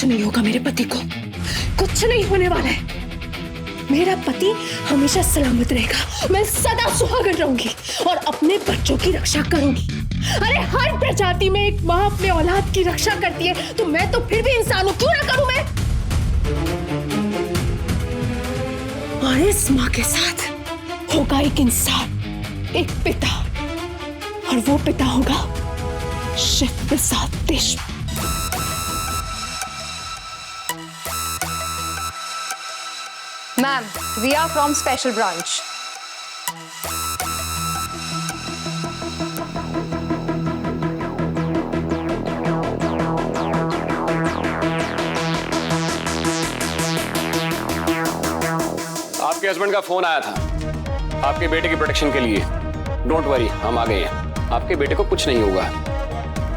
कुछ नहीं होगा मेरे पति को, कुछ नहीं होने वाला है। मेरा पति हमेशा सलामत रहेगा, मैं सदा सुहागन रहूंगी और अपने बच्चों की रक्षा करूंगी। अरे हर प्रजाति में एक माँ अपने औलाद की रक्षा करती है, तो मैं तो फिर भी इंसान हूं, क्यों ना करूं मैं? और इस माँ के साथ होगा एक इंसान, एक पिता, और वो पिता होगा Shiv Prasad Deshmukh. Ma'am, we are from special branch. आपके हस्बैंड का फोन आया था आपके बेटे की प्रोटेक्शन के लिए। डोंट वरी, हम आ गए हैं। आपके बेटे को कुछ नहीं होगा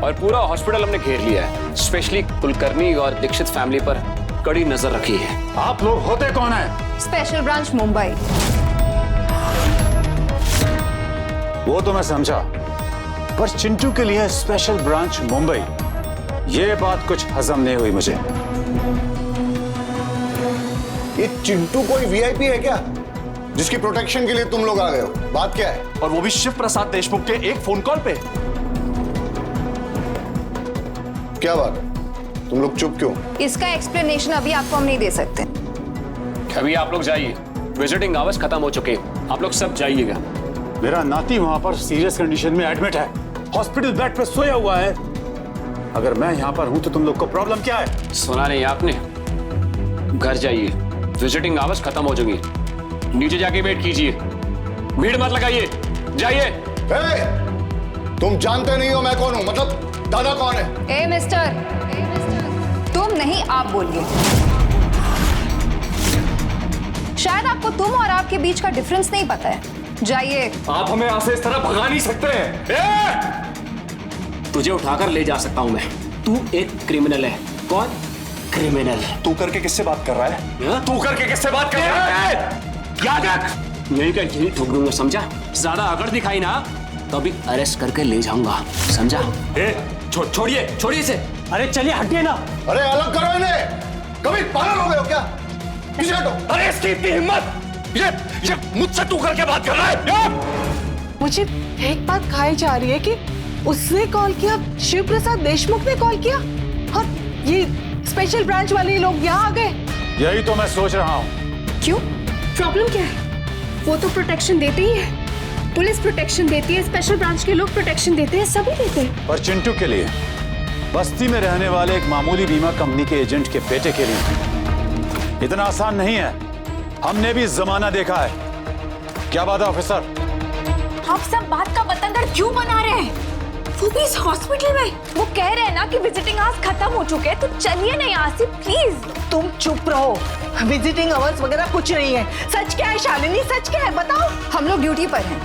और पूरा हॉस्पिटल हमने घेर लिया है। स्पेशली कुलकर्णी और दीक्षित फैमिली पर कड़ी नजर रखी है। आप लोग होते कौन है? Special branch Mumbai. वो तो मैं समझा, पर चिंटू के लिए स्पेशल ब्रांच मुंबई, ये बात कुछ हजम नहीं हुई मुझे। ये चिंटू कोई वीआईपी है क्या जिसकी प्रोटेक्शन के लिए तुम लोग आ गए हो? बात क्या है? और वो भी शिव प्रसाद देशमुख के एक फोन कॉल पे। क्या बात है? तुम लोग चुप क्यों? इसका एक्सप्लेनेशन अभी आपको हम नहीं दे सकते। अभी आप लोग जाइए, विजिटिंग आवर्स खत्म हो चुके हैं, आप लोग सब जाइएगा। मेरा नाती वहां पर सीरियस कंडीशन में एडमिट है, हॉस्पिटल बेड पे सोया हुआ है। अगर मैं यहाँ पर हूं तो तुम लोग को प्रॉब्लम क्या है? सुना नहीं आपने? घर जाइए, विजिटिंग आवर्स खत्म हो चुकी, नीचे जाके वेट कीजिए, भीड़ मत लगाइए, जाइए। तुम जानते नहीं हो मैं कौन हूं, मतलब दादा कौन है? ए मिस्टर, तुम नहीं आप बोलिए। शायद आपको तुम और आपके बीच का डिफरेंस नहीं पता है। जाइए। आप हमें यहाँ से इस तरह भगा नहीं सकते हैं। तुझे उठाकर ले जा सकता हूं मैं, तू एक क्रिमिनल है। कौन क्रिमिनल? तू करके किससे बात कर रहा है? तू करके किससे बात कर रहा है? क्या देख, यही का यही ठोक दूंगा, समझा? ज्यादा अगर दिखाई ना तो अभी अरेस्ट करके ले जाऊंगा, समझा? छोड़िए छोड़िए इसे। अरे चलिए, हटिए ना। अरे अलग करो इन्हें, कभी पागल हो गए हो क्या? पीछे हटो। अरे इसकी इतनी हिम्मत, ये मुझसे तू करके बात कर रहा है? मुझे एक बात खाई जा रही है कि उसने कॉल किया, शिव प्रसाद देशमुख ने कॉल किया, और ये स्पेशल ब्रांच वाले लोग यहाँ आ गए। यही तो मैं सोच रहा हूँ। क्यों? प्रॉब्लम क्या है? वो तो प्रोटेक्शन देते ही है, पुलिस प्रोटेक्शन देती है, स्पेशल ब्रांच के लोग प्रोटेक्शन देते हैं, सभी देते हैं। पर चिंटू के लिए, बस्ती में रहने वाले एक मामूली बीमा कंपनी के एजेंट के बेटे के लिए इतना आसान नहीं है। हमने भी जमाना देखा है। क्या बात है ऑफिसर? आप सब बात का बतंगड़ क्यों बना रहे हैं? वो भी इस हॉस्पिटल में। वो कह रहे हैं ना कि विजिटिंग आवर्स खत्म हो चुके हैं, तो चलिए ना यहाँ से प्लीज। तुम चुप रहो, विजिटिंग आवर्स वगैरह कुछ नहीं है। सच क्या है शालिनी, सच क्या है बताओ? हम लोग ड्यूटी पर हैं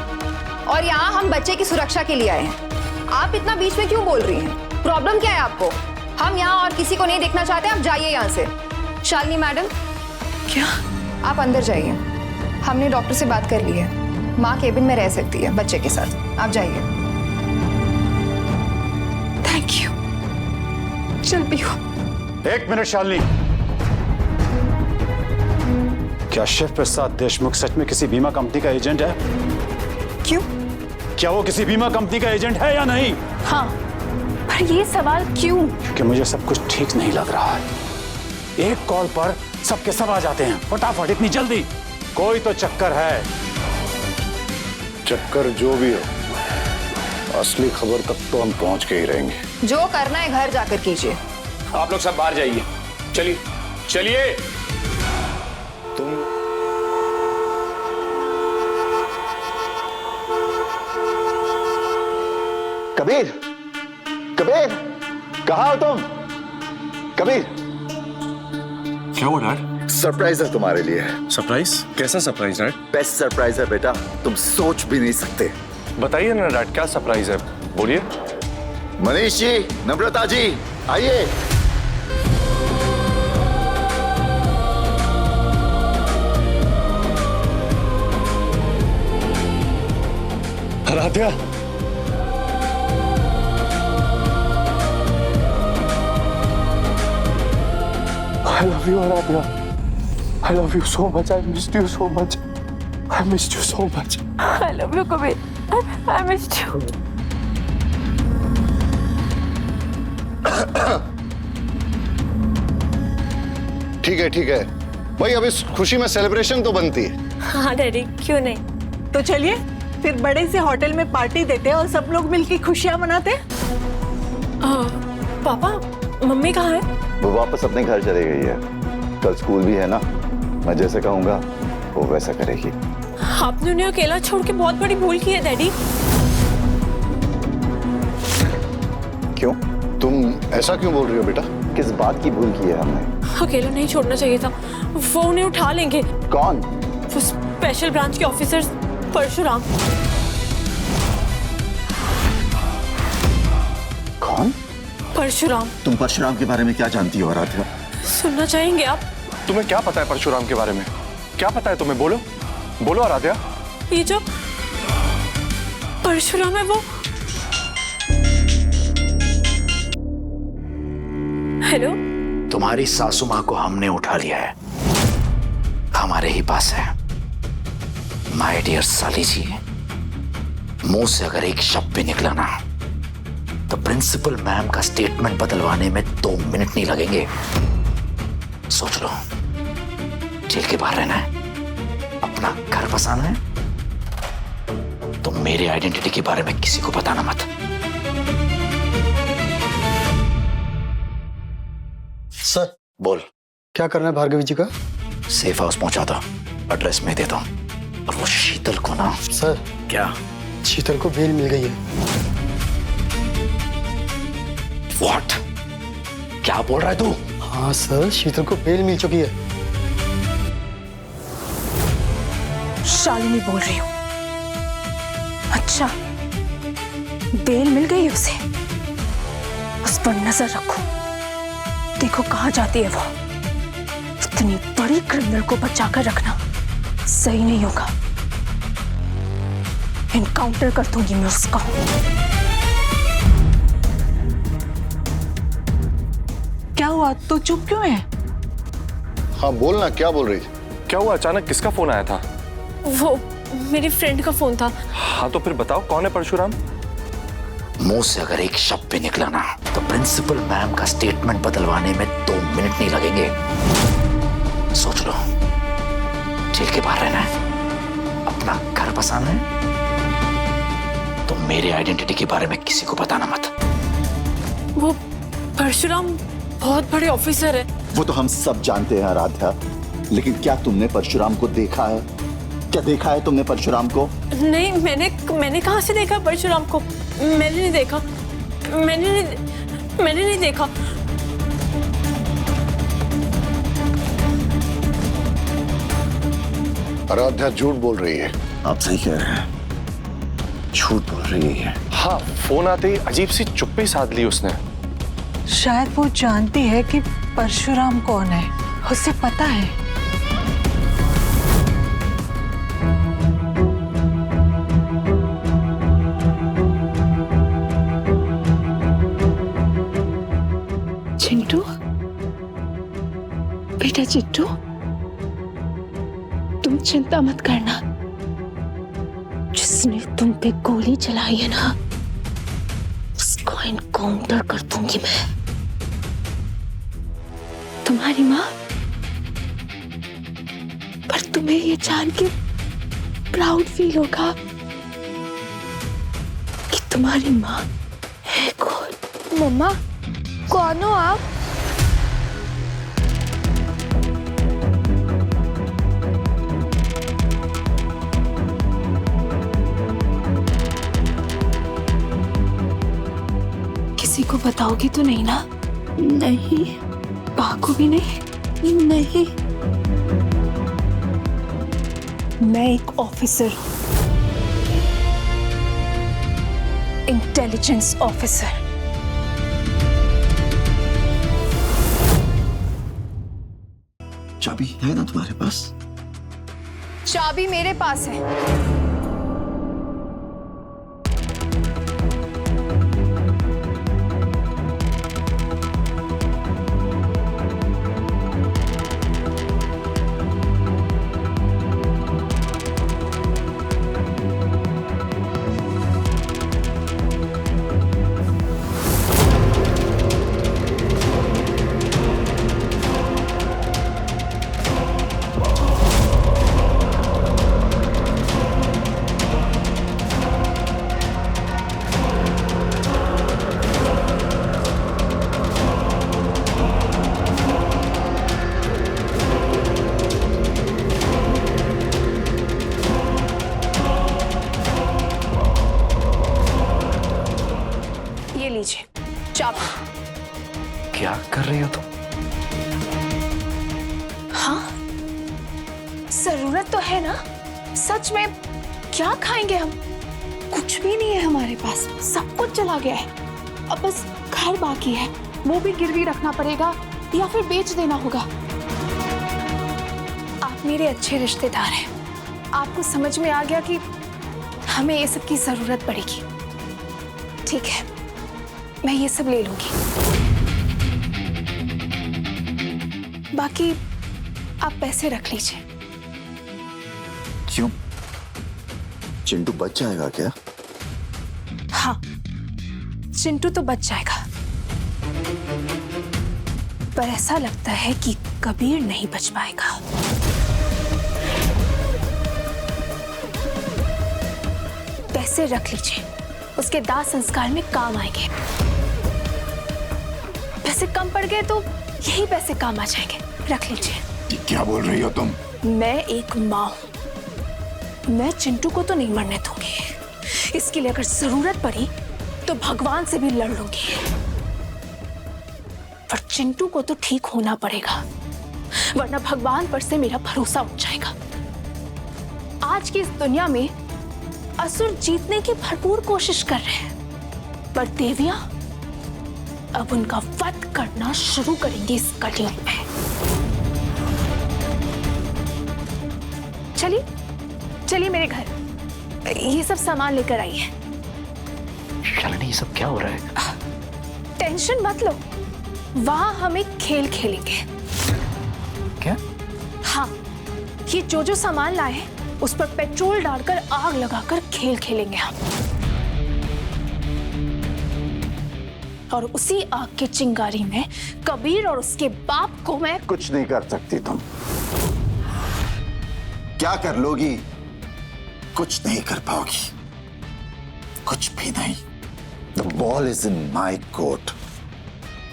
और यहाँ हम बच्चे की सुरक्षा के लिए आए हैं। आप इतना बीच में क्यों बोल रही हैं? प्रॉब्लम क्या है आपको? हम यहाँ और किसी को नहीं देखना चाहते, आप जाइए यहाँ से। शालिनी मैडम। क्या? आप अंदर जाइए, हमने डॉक्टर से बात कर ली है, माँ केबिन में रह सकती है बच्चे के साथ, आप जाइए। Thank you. चल भी हो। एक मिनट शालिनी, क्या शिव प्रसाद देशमुख सच में किसी बीमा कंपनी का एजेंट है? क्यों? क्या वो किसी बीमा कंपनी का एजेंट है या नहीं? हाँ, पर ये सवाल क्यों? क्योंकि मुझे सब कुछ ठीक नहीं लग रहा है। एक कॉल पर सबके सब आ जाते हैं, फटाफट, इतनी जल्दी। कोई तो चक्कर है। चक्कर जो भी हो, असली खबर तक तो हम पहुंच के ही रहेंगे। जो करना है घर जाकर कीजिए। आप लोग सब बाहर जाइए, चलिए चलिए। तुम कबीर, कबीर, कहाँ हो तुम? कबीर, क्या हुआ डैड? सरप्राइज है तुम्हारे लिए। सरप्राइज? कैसा सरप्राइज डैड? बेस्ट सरप्राइज है बेटा, तुम सोच भी नहीं सकते। बताइए ना डैड, क्या सरप्राइज है, बोलिए। मनीष जी, नम्रता जी, आइए। Aaradhya, I love you, Aradhya. I love you so much. I missed you so much. I missed you so much. I love you, Kabir. I missed you. ठीक है भाई, अब इस खुशी में सेलिब्रेशन तो बनती है। हाँ डैडी, क्यों नहीं। तो चलिए फिर बड़े से होटल में पार्टी देते हैं और सब लोग मिलकर खुशियां मनाते हैं। पापा, मम्मी कहाँ है? वो वापस अपने घर चली गई है। कल स्कूल भी है ना, मैं जैसे कहूंगा वो वैसा करेगी। आपने उन्हें अकेला छोड़ के बहुत बड़ी भूल की है डैडी। क्यों? तुम ऐसा क्यों बोल रही हो बेटा? किस बात की भूल की है हमने? अकेला नहीं छोड़ना चाहिए था, वो उन्हें उठा लेंगे। कौन? वो स्पेशल ब्रांच के ऑफिसर परशुराम। कौन? परशुराम। तुम परशुराम के बारे में क्या जानती हो आराध्या? सुनना चाहेंगे आप? तुम्हें क्या पता है परशुराम के बारे में? क्या पता है तुम्हें? बोलो बोलो आराध्या। ये जो परशुराम है वो। हेलो, तुम्हारी सासू माँ को हमने उठा लिया है, हमारे ही पास है। माय डियर साली जी, मुंह से अगर एक शब्द भी निकला ना तो प्रिंसिपल मैम का स्टेटमेंट बदलवाने में 2 मिनट नहीं लगेंगे। सोच लो, जेल के बाहर रहना है, अपना घर बसाना है, तो मेरे आइडेंटिटी के बारे में किसी को बताना मत। सर, बोल। क्या करना है भार्गवी जी का? सेफ हाउस पहुंचा दो, एड्रेस में दे दो। और वो शीतल को ना। सर, क्या? शीतल को बेल मिल गई है। व्हाट? क्या बोल रहा है तू? हाँ सर, शीतल को बेल मिल चुकी है। शालिनी बोल रही हूँ। अच्छा, बेल मिल गई उसे। उस पर नजर रखो, देखो कहाँ जाती है वो। इतनी बड़ी क्रिमिनल को बचाकर रखना सही नहीं होगा। एनकाउंटर कर दूंगी मैं उसका। क्या हुआ? तो चुप क्यों है? हाँ बोलना, क्या बोल रही? क्या हुआ? अचानक किसका फोन आया था? वो मेरी फ्रेंड का फोन था। हाँ तो फिर बताओ कौन है परशुराम? मुंह से अगर एक शब्द भी निकला ना तो प्रिंसिपल मैम का स्टेटमेंट बदलवाने में 2 मिनट नहीं लगेंगे। सोच लो, जेल के बाहर रहना है, अपना घर बसाना है, तो मेरे आइडेंटिटी के बारे में किसी को बताना मत। वो परशुराम बहुत बड़े ऑफिसर है। वो तो हम सब जानते हैं आराध्या, लेकिन क्या तुमने परशुराम को देखा है? क्या देखा है तुमने परशुराम को? नहीं, मैंने कहाँ से देखा परशुराम को? मैंने नहीं देखा। मैंने नहीं देखा। आराध्या झूठ बोल रही है। आप सही कह रहे हैं, झूठ बोल रही है। हाँ, फोन आते ही अजीब सी चुप्पी साध ली उसने। शायद वो जानती है कि परशुराम कौन है, उसे पता है। चिंटू, बेटा चिंटू, तुम चिंता मत करना। जिसने तुम पे गोली चलाई है ना, उसको एनकाउंटर कर दूंगी मैं। तुम्हारी माँ, पर तुम्हें ये जान के प्राउड फील होगा कि तुम्हारी माँ है कौन। मम्मा, कौन हो आप? किसी को बताओगी तो नहीं ना? नहीं। पा को भी नहीं? नहीं। मैं एक ऑफिसर हूं, इंटेलिजेंस ऑफिसर। चाबी है ना तुम्हारे पास? चाबी मेरे पास है। क्या कर रही हो तुम? हाँ, जरूरत तो है ना। सच में क्या खाएंगे हम? कुछ भी नहीं है हमारे पास, सब कुछ चला गया है। अब बस घर बाकी है, वो भी गिरवी रखना पड़ेगा या फिर बेच देना होगा। आप मेरे अच्छे रिश्तेदार हैं, आपको समझ में आ गया कि हमें ये सब की जरूरत पड़ेगी। ठीक है, मैं ये सब ले लूंगी। बाकी आप पैसे रख लीजिए। क्यों? चिंटू बच जाएगा क्या? हाँ, चिंटू तो बच जाएगा, पर ऐसा लगता है कि कबीर नहीं बच पाएगा। पैसे रख लीजिए, उसके दाह संस्कार में काम आएंगे। पैसे कम पड़ गए तो यही पैसे काम आ जाएंगे, रख लीजिए। क्या बोल रही हो तुम? मैं एक माँ हूं, मैं चिंटू को तो नहीं मरने दूंगी। इसके लिए अगर जरूरत पड़ी तो भगवान से भी लड़ लूंगी, पर चिंटू को तो ठीक होना पड़ेगा, वरना भगवान पर से मेरा भरोसा उठ जाएगा। आज की इस दुनिया में असुर जीतने की भरपूर कोशिश कर रहे हैं, पर देवियां अब उनका वध करना शुरू करेंगी इस कलयुग में। चलिए चलिए मेरे घर, ये सब सामान लेकर आइए। शालिनी, ये सब क्या हो रहा है? टेंशन मत लो, वहां हम एक खेल खेलेंगे। क्या? हाँ, ये जो सामान लाए हैं उस पर पेट्रोल डालकर आग लगाकर खेल खेलेंगे हम, और उसी आग के चिंगारी में कबीर और उसके बाप को मैं कुछ नहीं कर सकती तुम। क्या कर लोगी? कुछ नहीं कर पाओगी, कुछ भी नहीं। The ball is in my court.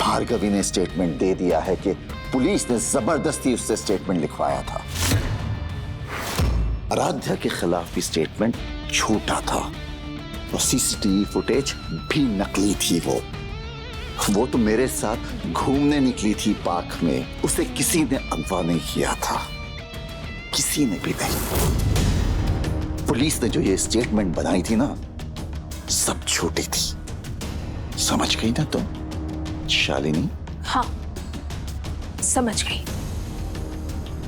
Bhargavi ने स्टेटमेंट दे दिया है कि पुलिस ने जबरदस्ती उससे स्टेटमेंट लिखवाया था। आराध्या के खिलाफ भी स्टेटमेंट झूठा था, और सीसीटीवी फुटेज भी नकली थी। वो तो मेरे साथ घूमने निकली थी पार्क में, उसे किसी ने अगवा नहीं किया था, किसी ने भी नहीं। पुलिस ने जो ये स्टेटमेंट बनाई थी ना, सब झूठी थी। समझ गई ना तुम शालिनी? हाँ, समझ गई।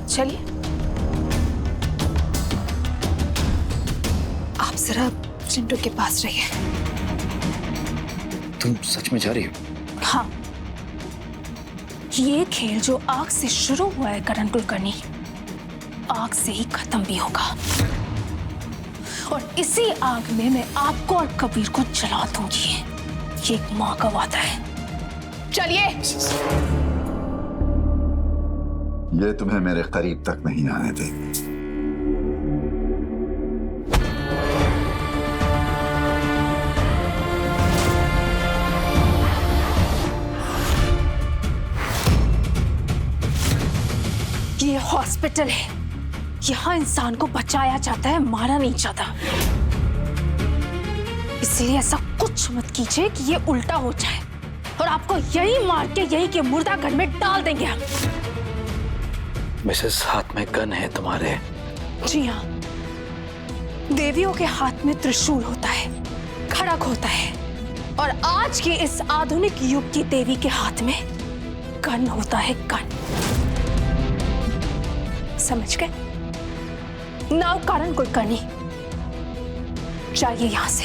चलिए, आप जरा चिंटू के पास रहिए। तुम सच में जा रही हो? हाँ, ये खेल जो आग से शुरू हुआ है करण कुलकर्णी, आग से ही खत्म भी होगा, और इसी आग में मैं आपको और कबीर को जला दूंगी। ये एक माँ का वादा है। चलिए। ये तुम्हें मेरे करीब तक नहीं आने देंगे। ये हॉस्पिटल है, यहाँ इंसान को बचाया जाता है, मारा नहीं जाता। इसलिए ऐसा कुछ मत कीजिए कि ये उल्टा हो जाए और आपको यही मार के यही के मुर्दा घर में डाल देंगे हम। मिसेस, हाथ में गन है तुम्हारे? जी हाँ, देवियों के हाथ में त्रिशूल होता है, खड़ग होता है, और आज के इस आधुनिक युग की देवी के हाथ में गन होता है, गन। समझ गए? नाउ कारण कुलकर्णी, जाइए यहां से।